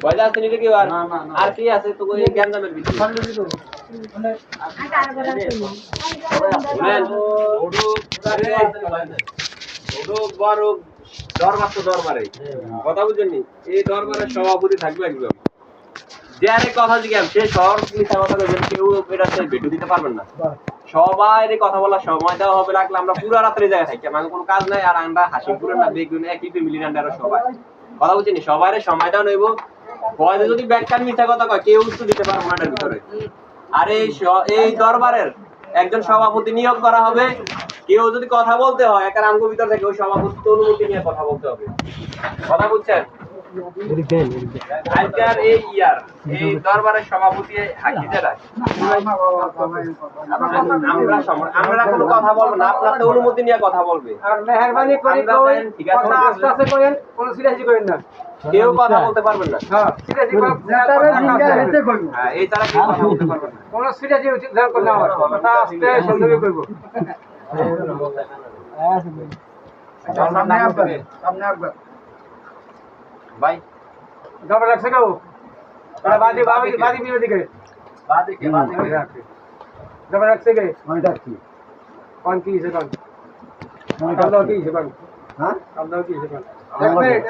বয়দা আছে নিলে কি আর কি আছে তো ওই জ্ঞান দামের ভিতরে বড় দরবার তো দরবারে কথা বুঝেননি এই দরবারের সভাপতি থাকবে একদম যে আরে কথা জিজ্ঞাসা সে শহর মিথ্যা কথা বলবেন কেউ এটা ভেটু দিতে পারবেন না সবাই কথা বলার সময় দেওয়া হবে লাগলে আমরা পুরো রাত্রে জায়গায় থাকি আমাদের কোনো কাজ নাই আর আমরা হাসিপুরের না বেগুন একই ফ্যামিলির আন্ডারে সবাই কথা বুঝিনি সবাই সময় দেওয়া নইব বয়দে যদি ব্যাখ্যান মিথ্যা কথা কয় কেউ উত্তর দিতে পারবো না এটার ভিতরে আর এই দরবারের একজন সভাপতি নিয়োগ করা হবে কেউ যদি কথা বলতে হয় একটা আমগো ভিতর থেকে ওই সভাপতি অনুমতি নিয়ে কথা বলতে হবে কথা বুঝছেন আজকের এই দরবারের সভাপতি হাকিজারা আমরা কোনো কথা বলবো না আপনাদের অনুমতি নিয়ে কথা বলবে আর মেহেরবানি করে কথা আস্তে আস্তে করেন কোন সিরিয়াসই করেন না কেউ কথা বলতে পারবেন না হ্যাঁ সিরিয়াসই হ্যাঁ এই তারা কেউ কথা বলতে পারবেন না কোন সিরিয়াসই উচিত ধ্যান করতে হবে কথা আস্তে সুন্দরই করব সামনে আসবে ভাই ডবল রাখছে কেউ বাদি বিরোধী কে বাদি রাখছে ডবল রাখছে কে ওইটা কি কোন কি হিসেবে ওইটা আমরা কি হিসেবে হ্যাঁ আমরা কি হিসেবে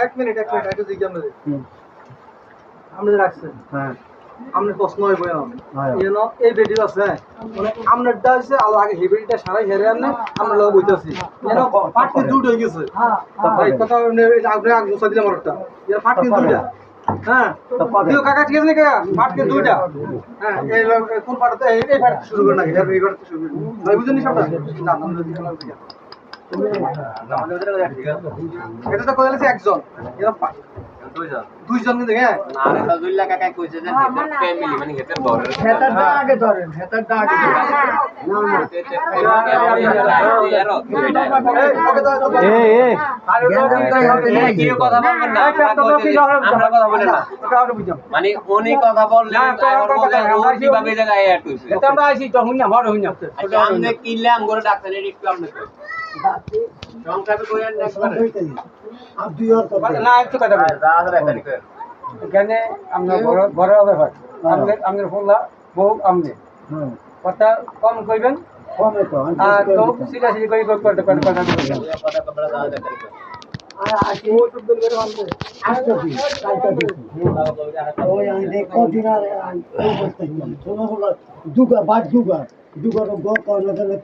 এক মিনিট একটু জিজ্ঞাসা আমাদের আমরা রাখছেন হ্যাঁ আমরা প্রশ্ন হইব হ্যাঁ। এই বেডি আছে মানে আমরাটা আছে আল্লাহ আগে হেবেডিটা সারাই হেরে আনে আমরা লোক হইতাছি ফাটকে দুট হয়ে গেছে ভাই কথা আপনি আগে গোসা দিলাম একটা ফাটকে দুইটা হ্যাঁ দিও কাকা ঠিক আছে না কাকা ফাটকে দুইটা হ্যাঁ এই কোন পাটাতে এই ফাট শুরু করে নাকি এই ফাট শুরু করে ভাই বুঝেনি সবটা না আমরা দিলাম এটা তো কইলাছে একজন এরা দুইজন কিন্তু হ্যাঁ আরে তাজুল্লাহ কাকা কইছে যে ফ্যামিলি মানে হেতের ঘরের হেতারটা আগে ধরেন হেতারটা আগে কেউ কথা বলবেন না আমরা কথা বলি না মানে উনি কথা বললে কিভাবে জায়গায় অ্যাড হইছে এটা আমরা আইছি তো হুন্না বড় হুন্না আচ্ছা আমনে কিলে আমগরে ডাক্তার একটু আমনে সংক্ষেপে কইেন না একবারে আর দুই আর কথা না একটু কথা বলি এখানে আমরা বড় ব্যাপার আমাদের ফোনলা বউ আমনে হ্যাঁ কথা কম কইবেন কমে তো আর তো সিরিয়াসলি কই করতে কথা আর আজকে ও সব দিন করে বানবে আজকে কি কালকে কি ওই আমি দেখো দিন আর ওই বসতে শোনো হলো দুগা বাদ দুগা দুগা গো কর্ণ